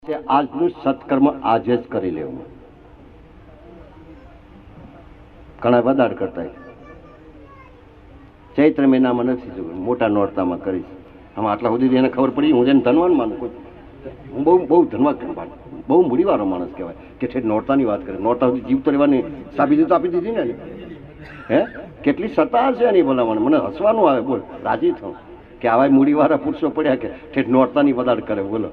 આજનું સત્કર્મ આજે જ કરી લેવું. ઘણા વધારે કરતા ચૈત્ર મહિનામાં નથી જોયું, મોટા નોરતામાં કરીશ. આમાં આટલા સુધી એને ખબર પડી. હું જેને ધનવાન માનું, હું બહુ ધનવાન બહુ મૂડીવાળો માણસ કહેવાય કે છે નોરતાની વાત કરે. નોરતા સુધી જીવતો રહેવાની સાબિતી તો આપી દીધી ને. હે કેટલી સત્તા હશે એની ભલામણ. મને હસવાનું આવે, બોલ રાજી થઉં કે આવા મૂડીવાળા પુરુષો પડ્યા કે ઠેઠ નોરતાની વધારે કરે. બોલો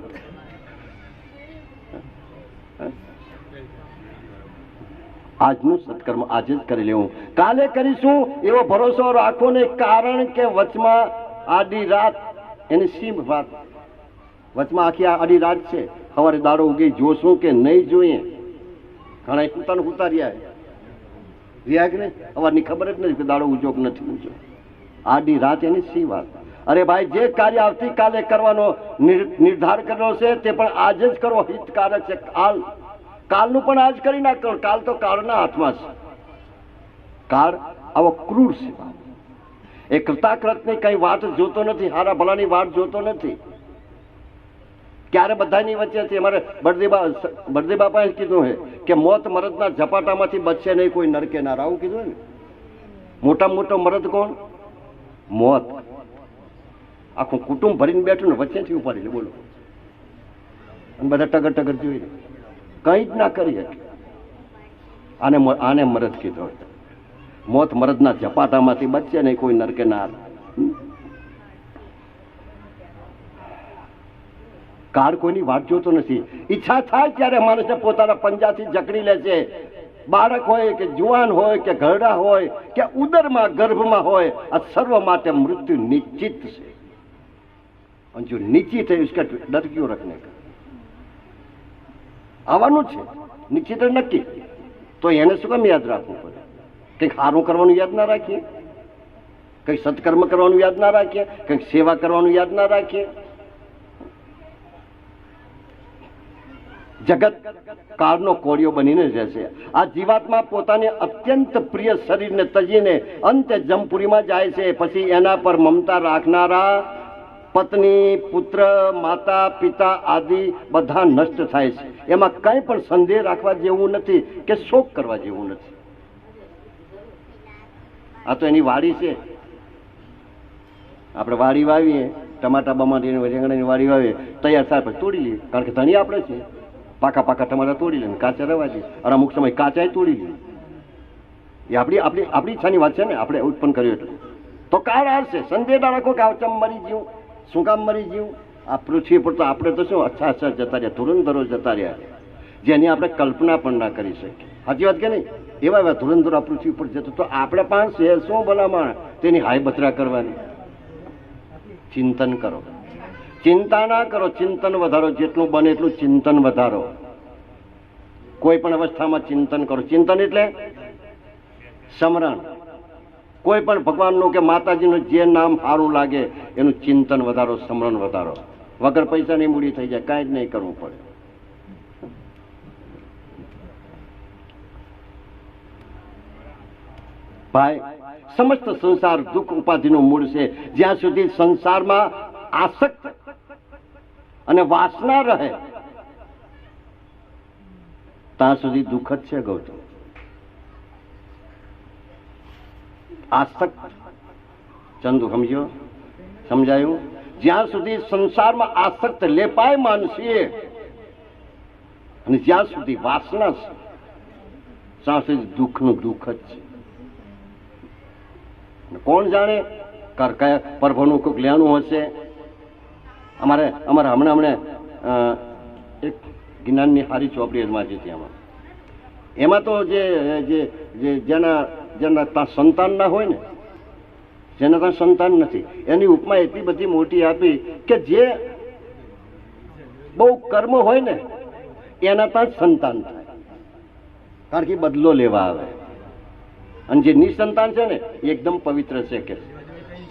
આજનું સત્કર્મ આજે જ કરી લેવું, કાલે કરીશું એવો ભરોસો રાખો ને. કારણ કે વચમાં આડી રાત એની સીમ વાત, વચમાં આખી આડી રાત છે. સવારે દાડો ઉગી જોશું કે નહીં જોઈએ. ઘણા પોતાનું ઉતાર્યા રહ્યા કે નહીં, સવારની ખબર જ નથી કે દાડો ઉજો કે નથી ઉજો. આડી રાત એની સી વાત. અરે ભાઈ, જે કાર્ય આવતીકાલે કરવાનો નિર્ધાર કર્યો છે તે પણ આજે જ કરો. હિતકારક છે. કાલનું પણ આજ કરી નાખો. કાલ તો કાળના હાથમાં છે. કાળ આવો ક્રૂર છે. એ કૃતાકૃતની કઈ વાત જોતો નથી, હારા ભલાની વાત જોતો નથી. ક્યારે બધાની વચ્ચે છે. અમારે બળદેવ બાપાએ કીધું છે કે મોત મરદના ઝપાટામાંથી બચશે નહીં કોઈ નરકે ના. આવું કીધું ને. મોટામાં મોટો મરદ કોણ? મોત. આખું કુટુંબ ભરીને બેઠું ને વચ્ચેથી ઉપાડી લે. બોલો. અને બધા ટગર ટગર જોઈ લે, કઈ જ ના કરી શકે. આને મરદ કીધો. મોત મરદના ઝપાટામાંથી બચશે નહીં કોઈ નરકે ના. કાળ કોઈની વાત જોતો નથી. ઈચ્છા થાય ત્યારે માણસને પોતાના પંજાથી જકડી લે છે. બાળક હોય કે જુવાન હોય કે ઘરડા હોય કે ઉદરમાં ગર્ભમાં હોય, આ સર્વ માટે મૃત્યુ નિશ્ચિત છે. અને જો નિશ્ચિત है इसका डर क्यों रखने का? આવવાનું છે નિશ્ચિત નક્કી. તો એને શું કામ યાદ રાખવું પડે? કંઈક સારું કરવાનું યાદ ના રાખીએ, કંઈક સત્કર્મ કરવાનું યાદ ના રાખીએ, કંઈક સેવા કરવાનું યાદ ના રાખીએ. જગત કાળનો કોળિયો બનીને રહેશે. આ જીવાત્મા પોતાની અત્યંત પ્રિય શરીરને તજીને અંતે જમપુરીમાં જાય છે. પછી એના પર મમતા રાખનારા પત્ની, પુત્ર, માતા, પિતા આદિ બધા નષ્ટ થાય છે. એમાં કંઈ પણ સંદેહ રાખવા જેવું નથી કે શોક કરવા જેવું નથી. આ તો એની વાડી છે. આપણે વાડી વાવીએ, ટમાટા બમાટી રીંગણાની વાડી વાવીએ, તૈયાર થાય પછી તોડી લઈએ. કારણ કે ધણી આપણે છે. પાકા ટમાટા તોડી લે, કાચા રવા દઈએ, અને અમુક સમય કાચા તોડી લઈએ. એ આપણી ઈચ્છાની વાત છે ને, આપણે ઉત્પન્ન કર્યું એટલે. તો કાળ આવશે. સંદેહ ના રાખો કે આવચમ મરી ગયું. શું કામ મરી ગયું? આ પૃથ્વી પર તો આપણે તો શું અચ્છા જતા રહ્યા, ધુરંધરો જતા રહ્યા, જેની આપણે કલ્પના પણ ના કરી શકીએ. સાચી વાત કે નહીં? એવા ધુરંધરો આ પૃથ્વી પર જતો. તો આપણે પાસે શું ભલામણ તેની હાય બતરા કરવાની? ચિંતન કરો, ચિંતા ના કરો. ચિંતન વધારો, જેટલું બને એટલું ચિંતન વધારો. કોઈ પણ અવસ્થામાં ચિંતન કરો. ચિંતન એટલે સ્મરણ. કોઈ પણ ભગવાનનું કે માતાજીનું જે નામ સારું લાગે એનું ચિંતન વધારો, સ્મરણ વધારો. વગર પૈસાની મૂડી થઈ જાય, કાંઈ જ નહીં કરવું પડે. ભાઈ, સમસ્ત સંસાર દુઃખ ઉપાધિનું મૂળ છે. જ્યાં સુધી સંસારમાં આસક્ત અને વાસના રહે ત્યાં સુધી દુઃખ જ છે. ગૌતમ, આસક્ત ચંદુ સમજો, સમજાયું? જ્યાં સુધી સંસારમાં આસક્ત લેપાય માનસીએ અને જ્યાં સુધી વાસના છે ત્યાં સુધી દુઃખનું દુઃખ જ છે. કોણ જાણે કયા પ્રભુનું કોઈક લેવાનું હશે. અમારે હમણાં એક જ્ઞાનની સારી ચોપડી વાંચી હતી. એમાં તો જેના ત્યાં સંતાન ના હોય ને, જેના ત્યાં સંતાન નથી, એની ઉપમા એટલી બધી મોટી આપી કે જે બહુ કર્મ હોય ને એના ત્યાં સંતાન થાય. કારણ કે બદલો લેવા આવે. અને જે નિસંતાન છે ને એકદમ પવિત્ર છે. કે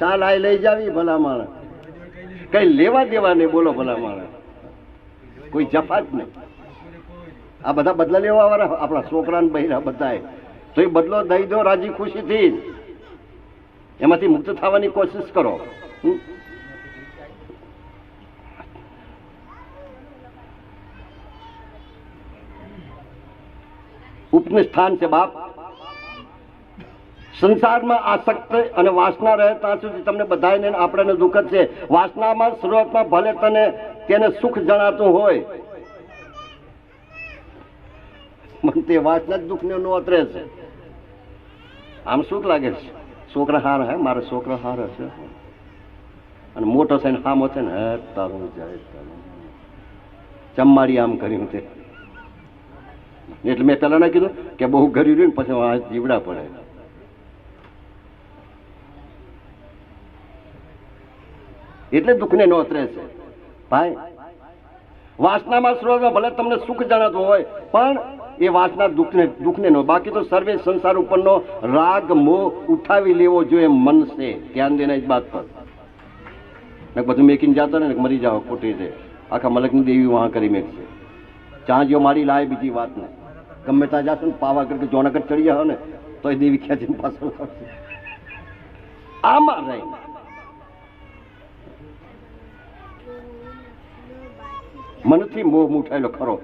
ચાલ આ લઈ જાવી ભલા માણસ, કઈ લેવા દેવા નહીં. બોલો ભલા માણસ, કોઈ જફા જ નહીં. આ બધા બદલા લેવા વાળા આપણા છોકરાને બહેરા બધા, તો એ બદલો દઈ દો રાજી ખુશીથી. એમાંથી મુક્ત થવાની કોશિશ કરો. ઉપનું સ્થાન છે બાપ. સંસારમાં આસક્ત અને વાસના રહે ત્યાં સુધી તમને બધાને આપણને દુઃખ જ છે. વાસનામાં શરૂઆતમાં ભલે તેને સુખ જણાતું હોય, મને તે વાસના જ દુઃખને નોતરે છે. આમ સુખ લાગે છે, છોકરા હારા હે, મારા છોકરા હારા છે, અને મોટો થઈને હામો છે ને હે તારું જાય તારું ચમ્માડી આમ કર્યું તે. એટલે મેં પેલા ના કીધું કે બહુ ગર્યું રહ્યું ને પછી આ જીવડા પડે. એટલે દુઃખને નોતરે છે ભાઈ. વાસનામાં સ્રોતમાં ભલે તમને સુખ જણાતું હોય પણ એ વાસના દુઃખને નો. બાકી તો સર્વે સંસાર ઉપરનો રાગ મોહ ઉઠાવી લેવો જોઈએ મન છે. ધ્યાન દેના ઇસ બાત પર. બધું મેકીને જતો ને મરી જાઓ ખોટી છે. આખા મલકની દેવી વહાં કરી મેકશે. ચાંજીઓ મારી લાય બીજી વાત ને. ગમે ત્યાં જાશો ને પાવાગઢ કે જોનાગઢ ચડી જાઓ ને તો એ દેવી ખેંચીને પાછળ આવશે. આમાં રહી મનથી મોહ મુઠાયેલો ખરો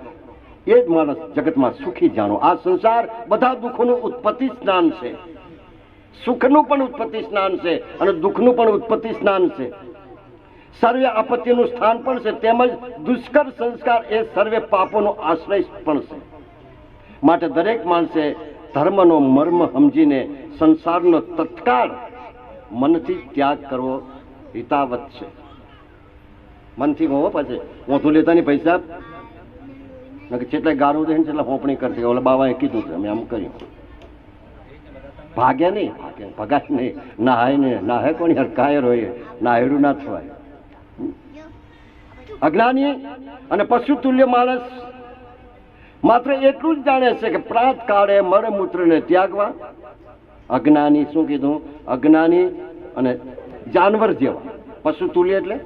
એ જ માણસ જગતમાં સુખી જાણો. આ સંસાર બધા દુઃખોનું ઉત્પત્તિ સ્નાન છે. સુખનું પણ ઉત્પત્તિ સ્નાન છે અને દુઃખનું પણ ઉત્પત્તિ સ્નાન છે. સર્વે આપત્તિનું સ્થાન પણ છે, તેમજ દુષ્કર સંસ્કાર એ સર્વે પાપોનો આશ્રય પણ છે. માટે દરેક માણસે ધર્મનો મર્મ સમજીને સંસારનો તત્કાળ મનથી ત્યાગ કરવો હિતાવત છે. મનથી કહો પછી ઓથું લેતા નહીં પૈસા કેટલાય ગારું દે ને કેટલા હોપણી કરશે. ઓલા બાવાએ કીધું છે અમે આમ કર્યું. ભાગ્યા નહીં, ભગાય નહીં, નાહાય ને નાહે કોણ યાર કાયર હોય નાહેડું ના થવાય. અજ્ઞાની અને પશુ તુલ્ય માણસ માત્ર એટલું જ જાણે છે કે પ્રાત કાળે મળમૂત્રને ત્યાગવા. અજ્ઞાની શું કીધું? અજ્ઞાની અને જાનવર જેવા. પશુ તુલ્ય એટલે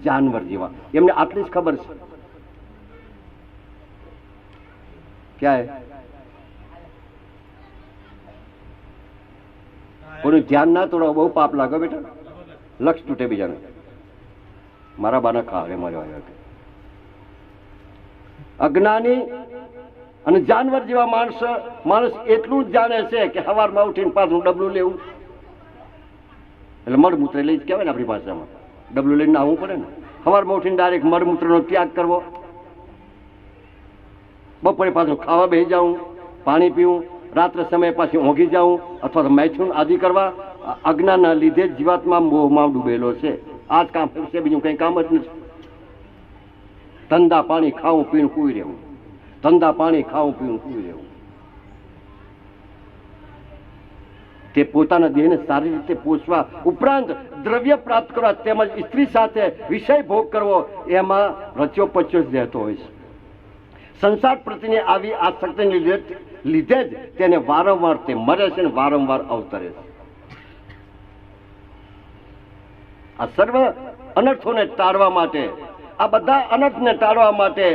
જાનવર જેવા. એમને આટલી જ ખબર છે. ક્યાં કોઈનું ધ્યાન ના તોડો બહુ પાપ લાગો બેટા. લક્ષ તૂટે બીજાને. મારા બાના ખાવે માર્યો આવ્યો. અજ્ઞાની અને જાનવર જેવા માણસ એટલું જ જાણે છે કે સવારમાં ઉઠીને પાછું ડબલું લેવું એટલે મળમૂત્ર લઈ જ કહેવાય ને આપણી ભાષામાં. ડબલું લઈને આવવું પડે ને. સવારમાં ઉઠીને ડાયરેક્ટ મળમૂત્રનો ત્યાગ કરવો. બપોરે પાછું ખાવા બેસી જાઉં, પાણી પીવું, રાત્રે સમયે પાછી ઊંઘી જાઉં અથવા તો મૈથુન આદિ કરવા. અજ્ઞાનના લીધે જીવાત્મા મોહમાં ડૂબેલો છે. આ જ કામ છે, બીજું કંઈ કામ જ નથી. ધંધા પાણી ખાવું પીવું કુઈ રહેવું. ધંધા પાણી ખાવું પીવું કુઈ રહેવું. તે પોતાના દેહને સારી રીતે પોષવા ઉપરાંત દ્રવ્ય પ્રાપ્ત કરવા તેમજ સ્ત્રી સાથે વિષય ભોગ કરવો એમાં રચ્યો પચ્યો જ રહેતો હોય છે. સંસાર પ્રત્યેની આવી આસક્તિને લીધે જ તેને વારંવાર તે મરે છે ને વારંવાર અવતરે છે. આ સર્વ અનર્થોને ટાળવા માટે, આ બધા અનર્થને ટાળવા માટે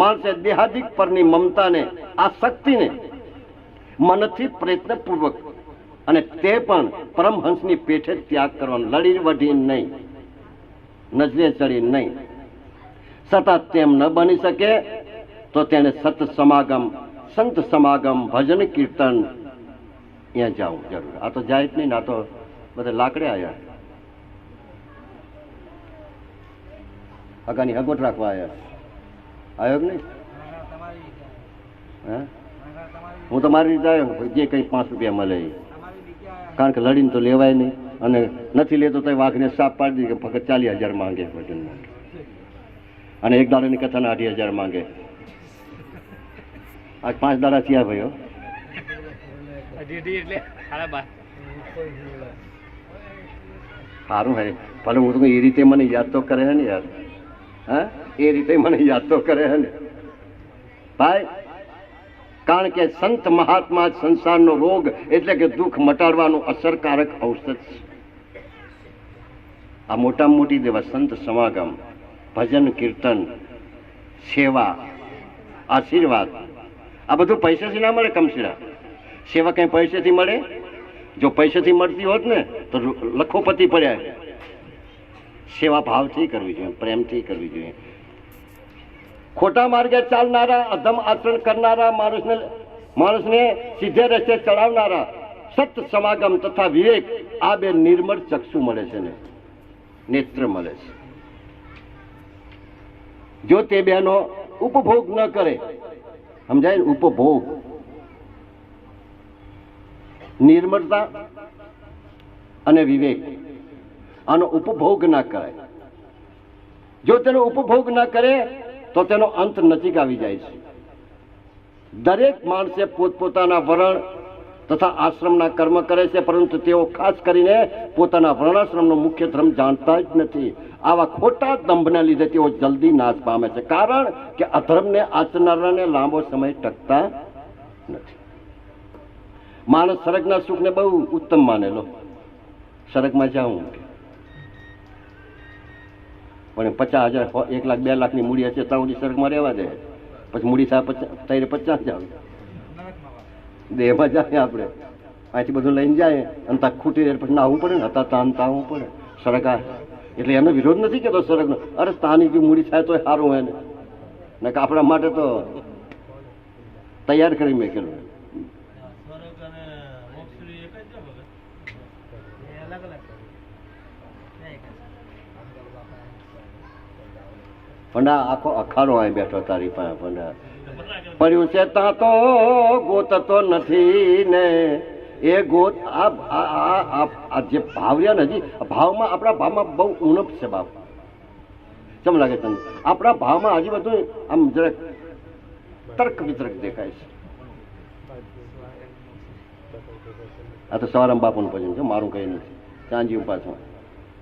માણસે દેહાદિક પરની મમતાને, આ શક્તિને મનથી પ્રયત્નપૂર્વક અને તે પણ પરમહંસની પેઠે ત્યાગ કરવાનો. લડી વઢી નહીં, નજરે ચડી નહીં. સતત તેમ ન બની શકે તો તેને સત સમાગમ, સંત સમાગમ, ભજન કીર્તન ત્યાં જવું જરૂર. આ તો જાય જ નહીં ને. આ તો બધા લાકડે આવ્યા. અગાની હગવટ રાખવા આવ્યા. આવ્યો કે નહીં? હે હું તો મારી રીતે આવ્યો. જે કંઈ 5 રૂપિયા મળે એ. કારણ કે લડીને તો લેવાય નહીં અને નથી લેતો તો વાઘને સાપ પાડી દે કે ફક્ત 40,000 માંગે ભજન માટે. અને એક દાડાની કથાના 80,000 માંગે. આજ 5 દાડા થયા ભાઈઓ. સારું હે ભલે હું તો એ રીતે મને યાદ તો કરે હે ને યાર. હા એ રીતે મને યાદ તો કરે હે ને ભાઈ. કારણ કે સંત મહાત્મા સંસારનો રોગ એટલે કે દુઃખ મટાડવાનું અસરકારક ઔષધ છે. આ મોટામાં મોટી દેવા સંત સમાગમ, ભજન કીર્તન, સેવા, આશીર્વાદ, આ બધું પૈસાથી ના મળે. કમસીડા સેવા કઈ પૈસાથી મળે? જો પૈસાથી મળતી હોત ને તો લખોપતિ પડ્યા. સેવા ભાવથી કરવી જોઈએ, પ્રેમથી કરવી જોઈએ. ખોટા માર્ગે ચાલનારા, અધમ આચરણ કરનારા માણસને માણસને સીધે રસ્તે ચડાવનારા સત સમાગમ તથા વિવેક, આ બે નિર્મળ ચક્ષુ મળે છે ને નેત્ર મળે છે. જો તે બેનો ઉપભોગ ન કરે, સમજાય ને, ઉપભોગ, નિર્મળતા અને વિવેક, આનો ઉપભોગ ના કરે. જો તેનો ઉપભોગ ના કરે તો તેનો અંત નજીક આવી જાય છે. દરેક માણસે પોતપોતાના વર્ણ તથા આશ્રમના કર્મ કરે છે, પરંતુ તેઓ ખાસ કરીને પોતાના વર્ણાશ્રમનો મુખ્ય ધર્મ જાણતા જ નથી. આવા ખોટા દંભના લીધે તેઓ જલ્દી નાશ પામે છે, કારણ કે અધર્મને આચરનારાને લાંબો સમય ટકતા નથી. માણસ સ્વર્ગના સુખને બહુ ઉત્તમ માનેલો, સ્વર્ગમાં જાઉં પણ 50,000 1 લાખ 2 લાખની મૂડી હશે તો સ્વર્ગમાં રહેવા દે. પછી મૂડી સાહેબ 50 જાવ દેહમાં જાય, આપણે અહીંથી બધું લઈને જાય અને ત્યાં ખૂટી રહે પછી નાહવું પડે ને, હતા તાન તાવવું પડે. સડક એટલે એનો વિરોધ નથી કેતો સડકનો, અરે તાની જો મૂડી થાય તો સારું હોય ને કે આપણા માટે તો તૈયાર કરી મેકેલું. પંડા આખો અખાડો અહીં બેઠો તારી પાસે. પંડા પડ્યું છે ત્યાં તો ગોતતો નથી ને એ ગોત. આ જે ભાવ રહ્યા ને, હજી ભાવમાં, આપણા ભાવમાં બહુ ઉણપ છે બાપ. કેમ લાગે તમને? આપણા ભાવમાં હજી બધું આમ જરાક તર્ક વિતર્ક દેખાય છે. આ તો સવારામ બાપુનું ભજન છે, મારું કઈ નથી. ચાંજી ઉપાસમાં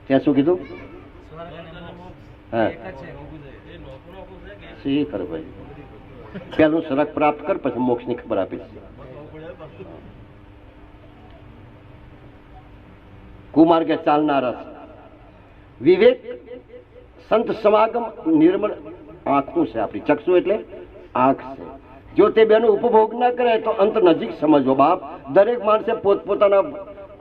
ત્યાં શું કીધું? હા, શી ખર ભાઈ, પેલું સડક પ્રાપ્ત કર, પછી મોક્ષની ખબર આપીશ. કુમાર્ગે ચાલનારા વિવેક, સંત સમાગમ, નિર્મળ આંખનું છે આપણી. ચક્ષુ એટલે આંખ છે. જો તે બેનો ઉપભોગ ના કરે તો અંત નજીક સમજવો બાપ. દરેક માણસે પોતપોતાના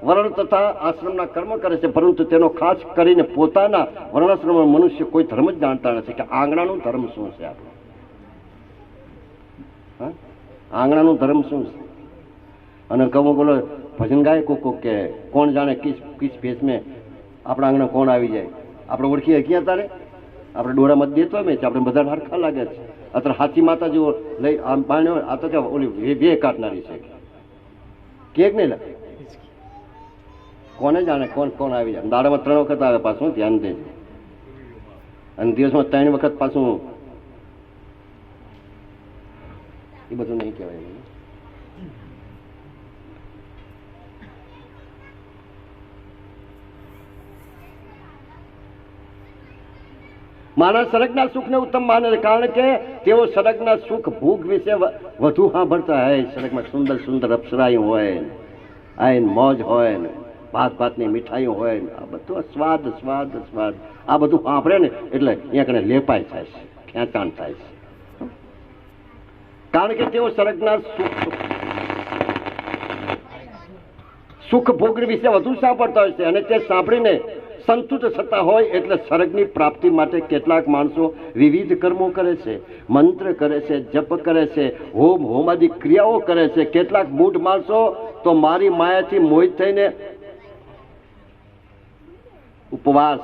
વર્ણ તથા આશ્રમના કર્મ કરે છે, પરંતુ તેનો ખાસ કરીને પોતાના વર્ણાશ્રમમાં મનુષ્ય કોઈ ધર્મ જ જાણતા નથી કે આંગણાનું ધર્મ શું છે આપણો. આંગણાનું ધર્મ શું છે? અને કહું બોલો ભજન ગાય કોક કે કોણ જાણે કિસ ફેસ મેં આપણા આંગણા કોણ આવી જાય. આપણે ઓળખીએ ક્યાં તારે? આપણે ડોળામાં દેતો મેં આપણે બધા હરખા લાગે છે. અત્યારે હાથી માતા જેવો લઈ આમ પાણી, આ તો કે ઓલી બે કાઢનારી છે કેક નહીં લાગે. કોને જાણે કોણ કોણ આવી જાય. દાડામાં 3 વખત આવે પાછું, ધ્યાન દેજો. અને દિવસમાં 3 વખત પાછું. એ બધું નહીં કહેવાય. માણસ સ્વર્ગના સુખને ઉત્તમ માને છે, કારણ કે તેઓ સ્વર્ગના સુખ ભૂખ વિશે વધુ સાંભળતા હોય. સ્વર્ગમાં સુંદર સુંદર અપ્સરાઓ હોય, આઈન મોજ હોય ને, ભાત ભાતની મીઠાઈઓ હોય ને, આ બધું સ્વાદ સ્વાદ સ્વાદ, આ બધું સાંભળે ને એટલે અહીંયા કને લેપાય થાય છે, ખેંચાણ થાય છે. કારણ કે તેઓ સ્વર્ગના સુખ ભોગ વિશે વધુ સાંભળતા હોય છે અને તે સાંભળીને સંતુષ્ટ થતા હોય. એટલે સ્વર્ગની પ્રાપ્તિ માટે કેટલાક માણસો વિવિધ કર્મો કરે છે, મંત્ર કરે છે, જપ કરે છે, હોમ આદિ ક્રિયાઓ કરે છે. કેટલાક મૂઢ માણસો તો મારી માયાથી મોહિત થઈને ઉપવાસ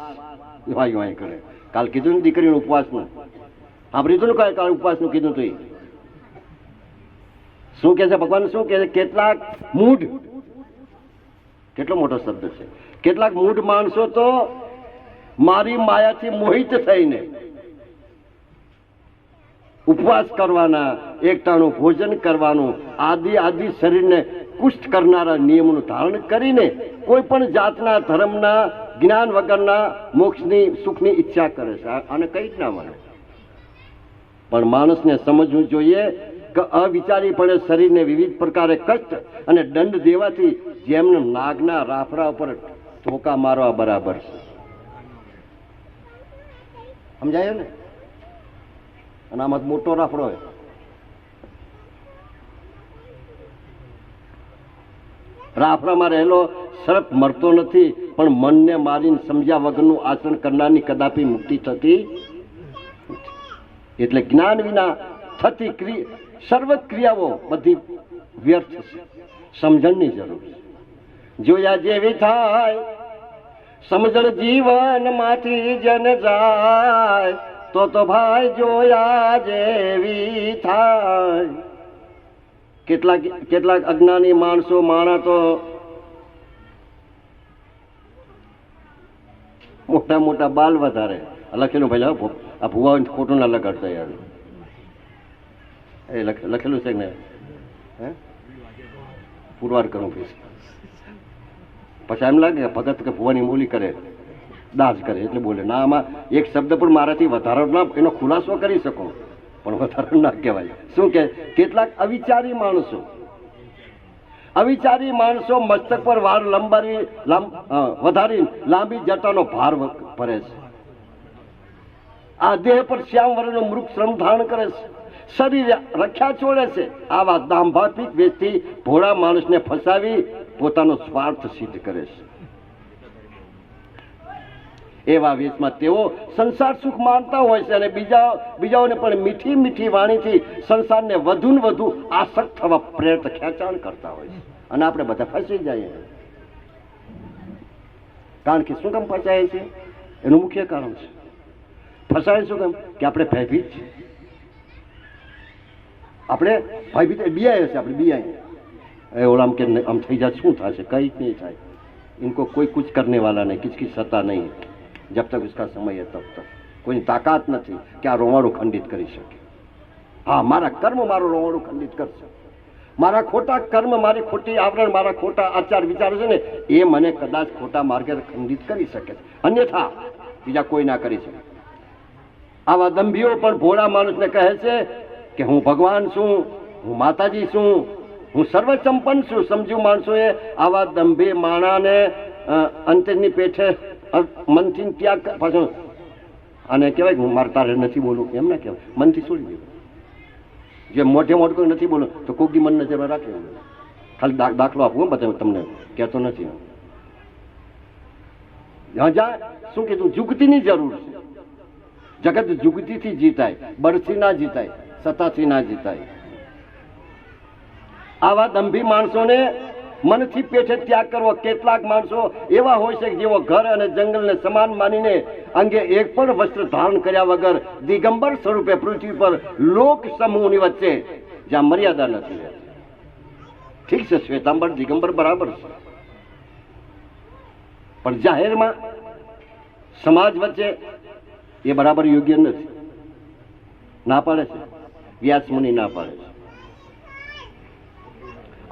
કરે. કાલ કીધું ને દીકરીનું ઉપવાસનું, સાંભળ્યું હતું ને કાલ ઉપવાસનું કીધું હતું. શું કે છે ભગવાન? શું કે છે? કેટલાક મૂઢ, કેટલો મોટો શબ્દ છે. કેટલાક મૂઢ માણસો તો મારી માયાથી મોહિત થઈને ઉપવાસ કરવાના, એકટાણું ભોજન કરવાનું, આદિ શરીરને કુષ્ઠ કરનારા નિયમોનું ધારણ કરીને કોઈ પણ જાતના ધર્મના જ્ઞાન વગરના મોક્ષની સુખની ઈચ્છા કરે છે. આને કઈ જ ના મને. પણ માણસને સમજવું જોઈએ કે અવિચારીપણે શરીરને વિવિધ પ્રકારે કષ્ટ અને દંડ દેવાથી જેમને નાગના રાફડા ઉપર ધોકા મારવા બરાબર છે. સમજાય ને? અને આમાં મોટો રાફડો હોય. રાફડામાં રહેલો સર્પ મરતો નથી, પણ મનને મારીને સમજ્યા વગરનું આચરણ કરનારની કદાપી મુક્તિ થતી. એટલે જ્ઞાન વિના થતી સર્વ ક્રિયાઓ બધી વ્યર્થ છે, સમજણની જરૂર છે. જોયા જેવી થાય સમજણ જીવનમાંથી જન જાય, તો ભાઈ જોયા જેવી થાય. કેટલાક અજ્ઞાની માણસ તો મોટા બાલ વધારે લખેલું, ભાઈ આ ભુવા ખોટું ના લગાડતા યાર, એ લખેલું છે ને, હે પુરવાર કરું પછી એમ લાગે ભગત કે ભુવાની બોલી કરે, દાસ કરે એટલે બોલે ના. આમાં એક શબ્દ પણ મારાથી વધારો ના, એનો ખુલાસો કરી શકો પણ વધારો ના કહેવાય. શું કે કેટલાક અવિચારી માણસો મસ્તક પર વાળ વધારી લાંબી જટાનો ભાર ભરે છે. આ દેહ પર શ્યામ વર્ણનો મૃગ શ્રમ ધારણ કરે છે, શરીર રખ્યા છોડે છે. આવા દાંભાતિક વેશથી ભોળા માણસને ફસાવી પોતાનો સ્વાર્થ સિદ્ધ કરે છે. એવા વેશમાં તેઓ સંસાર સુખ માણતા હોય છે અને બીજાઓને પણ મીઠી મીઠી વાણીથી સંસારને વધુ ને વધુ આસક્ત થવા પ્રેરિત ખેંચાણ કરતા હોય છે. અને આપણે બધા ફસી જઈએ. કારણ કે શું કામ ફસાય છે? એનું મુખ્ય કારણ છે ફસાય શું કામ કે આપણે ભયભીત છીએ. આપણે ભયભીત બિયાય છે, આપણે બિયાય ઓલામ કે આમ થઈ જાય શું થશે, કંઈ નહીં થાય. इनको कोई कुछ करने वाला नहीं, किसकी सत्ता नहीं, जब तक उसका समय है तब तक कोई ताकत નથી કે આ રોવાડું ખંડિત કરી શકે. હા, મારા કર્મ મારો રોવાડું ખંડિત કરશે, મારા ખોટા કર્મ, મારી ખોટી આવરણ, મારા ખોટા આચાર વિચાર છે ને એ મને કદાચ ખોટા માર્ગે ખંડિત કરી શકે, અન્યથા બીજા કોઈ ના કરી શકે. આવા દંભીઓ પણ ભોળા માણસને કહે છે કે હું ભગવાન છું, હું માતાજી છું, હું સર્વસંપન્ન છું. સમજુ માણસોએ આવા દંભી માણાને અંતરની પેઠે મનથી ત્યાગ પાછો, અને કહેવાય કે હું મારે તારે નથી બોલું એમ ના કહેવાય, મનથી છોડી દેવું. જે મોટે મોટું કોઈ નથી બોલું તો કોકની મન નજરમાં રાખે. ખાલી દાખલો આપું બધા, તમને કહેતો નથી. જા શું કીધું, જુગતીની જરૂર છે. જગત જુગતીથી જીતાય, બળથી ના જીતાય, સત્તાથી ના જીતાય. આવા દંભી માણસોને મનથી પેઠે ત્યાગ કરવો. કેટલાક માણસો એવા હોય છે જેઓ ઘર અને જંગલને સમાન માનીને અંગે એક પણ વસ્ત્ર ધારણ કર્યા વગર દિગંબર સ્વરૂપે પૃથ્વી પર લોક સમૂહની વચ્ચે જ્યાં મર્યાદા નથી. ઠીક છે, શ્વેતાંબર દિગંબર બરાબર છે, પણ જાહેરમાં સમાજ વચ્ચે એ બરાબર યોગ્ય નથી. ના પાડે છે, વ્યાસ મુનિ ના પાડે છે.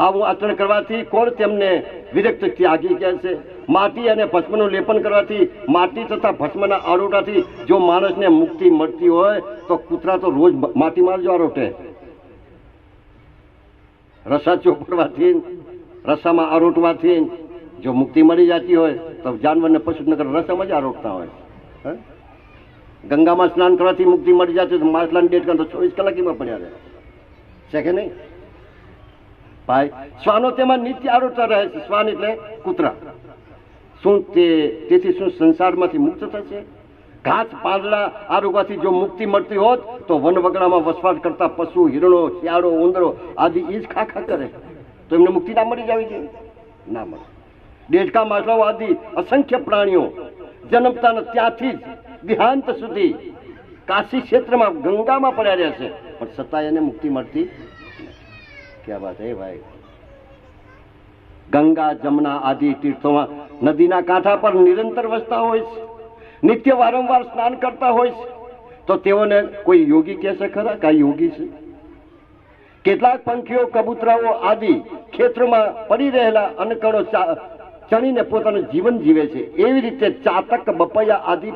આવું આચરણ કરવાથી કોણ તેમને વિરક્ત ત્યાગી કહે છે? માટી અને ભસ્મનું લેપન કરવાથી, માટી તથા ભસ્મના આરોટાથી જો માણસને મુક્તિ મળતી હોય તો કૂતરા તો રોજ માટીમાં જ આરોટે. રસા ચોપડવાથી, રસામાં આરોટવાથી જો મુક્તિ મળી જતી હોય તો જાનવરને પશુ નગર રસામાં જ આરોટતા હોય. ગંગામાં સ્નાન કરવાથી મુક્તિ મળી જતી તો માછલાની ડેટ તો 24 કલાકમાં પડ્યા રહે છે કે નહીં ભાઈ? શ્વાનો તેમાં નિત્ય આરોટતા રહે છે. શ્વાન એટલે કૂતરા. શું તેથી શું સંસારમાંથી મુક્ત થશે? ઘાસ પાંદડા આરોગવાથી જો મુક્તિ મળતી હોત તો વનવગડામાં વસવાટ કરતા પશુ, હિરણો, શિયાળો, ઉંદરો આદિ એ જ ખા કરે તો એમને મુક્તિ ના મળી જવી જોઈએ? ના મળે. ડેડકા, માછલાઓ આદિ અસંખ્ય પ્રાણીઓ જન્મતા ત્યાંથી જ દેહાંત સુધી કાશી ક્ષેત્રમાં ગંગામાં પડ્યા રહ્યા છે, પણ છતાં એને મુક્તિ મળતી. ક્યાં વાત હે ભાઈ? ગંગા, જમના આદિ તીર્થોમાં નદીના કાંઠા પર નિરંતર વસતા હોય છે, નિત્ય વારંવાર સ્નાન કરતા હોય છે, તો તેઓને કોઈ યોગી કહેશે ખરા? કાંઈ યોગી છે? કેટલાક પંખીઓ, કબૂતરાઓ આદિ ખેતરોમાં પડી રહેલા અન્નકણો ચણીને પોતાનું જીવન જીવે છે. એવી રીતે ચાતક, બપૈયા આદિ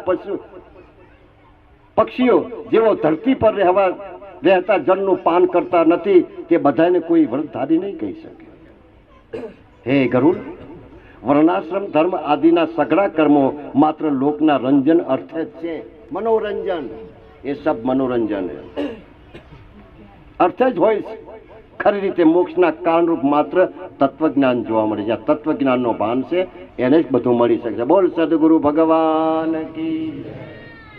પક્ષીઓ જેઓ ધરતી પર રહેતા જળનું પાન કરતા નથી, તે બધાને કોઈ વ્રતધારી નહીં કહી શકે. હે ગરુડ, વર્ણાશ્રમ ધર્મ આદિના સઘળા કર્મો માત્ર લોકના રંજન અર્થે જ છે. મનોરંજન, એ સબ મનોરંજન અર્થે જ હોય છે. ખરી રીતે મોક્ષના કારણરૂપ માત્ર તત્વજ્ઞાન જોવા મળે. જ્યાં તત્વજ્ઞાનનો ભાન છે એને જ બધું મળી શકશે. બોલ સદગુરુ ભગવાન કી.